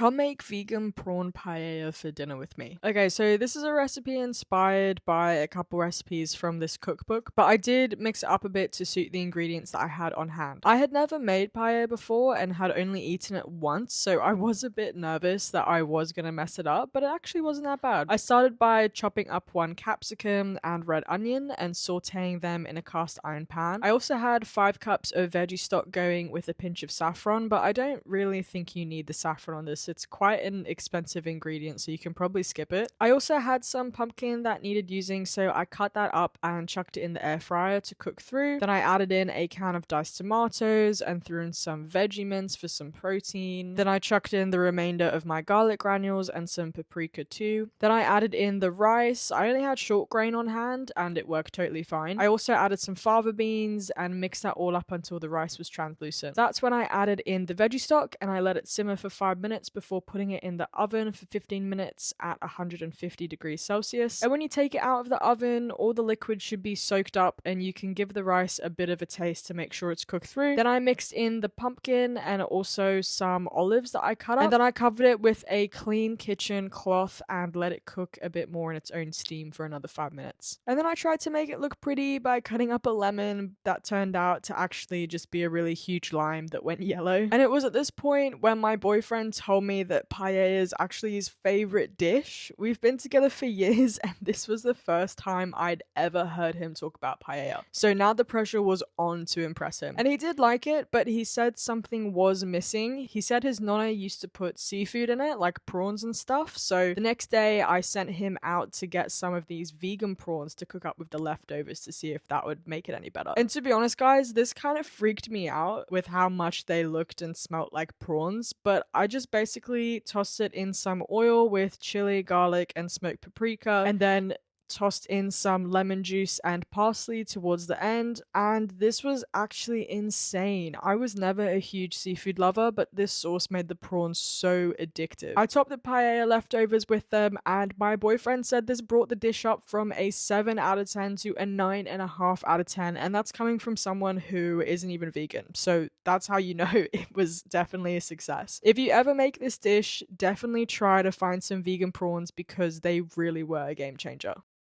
Come make vegan prawn paella for dinner with me. Okay, so this is a recipe inspired by a couple recipes from this cookbook, but I did mix it up a bit to suit the ingredients that I had on hand. I had never made paella before and had only eaten it once, so I was a bit nervous that I was gonna mess it up, but it actually wasn't that bad. I started by chopping up one capsicum and red onion and sauteing them in a cast iron pan. I also had 5 cups of veggie stock going with a pinch of saffron, but I don't really think you need the saffron on this. It's quite an expensive ingredient, so you can probably skip it. I also had some pumpkin that needed using, so I cut that up and chucked it in the air fryer to cook through. Then I added in a can of diced tomatoes and threw in some veggie mince for some protein. Then I chucked in the remainder of my garlic granules and some paprika too. Then I added in the rice. I only had short grain on hand and it worked totally fine. I also added some fava beans and mixed that all up until the rice was translucent. That's when I added in the veggie stock and I let it simmer for 5 minutes before putting it in the oven for 15 minutes at 150 degrees Celsius. And when you take it out of the oven, all the liquid should be soaked up and you can give the rice a bit of a taste to make sure it's cooked through. Then I mixed in the pumpkin and also some olives that I cut up. And then I covered it with a clean kitchen cloth and let it cook a bit more in its own steam for another 5 minutes. And then I tried to make it look pretty by cutting up a lemon that turned out to actually just be a really huge lime that went yellow. And it was at this point when my boyfriend told me that paella is actually his favorite dish. We've been together for years and this was the first time I'd ever heard him talk about paella. So now the pressure was on to impress him. And he did like it, but he said something was missing. He said his nonna used to put seafood in it, like prawns and stuff. So the next day I sent him out to get some of these vegan prawns to cook up with the leftovers to see if that would make it any better. And to be honest, guys, this kind of freaked me out with how much they looked and smelt like prawns, but I just basically tossed it in some oil with chili, garlic, and smoked paprika, and then tossed in some lemon juice and parsley towards the end, and this was actually insane. I was never a huge seafood lover, but this sauce made the prawns so addictive. I topped the paella leftovers with them, and my boyfriend said this brought the dish up from a 7 out of 10 to a 9.5 out of 10, and that's coming from someone who isn't even vegan. So that's how you know it was definitely a success. If you ever make this dish, definitely try to find some vegan prawns because they really were a game changer.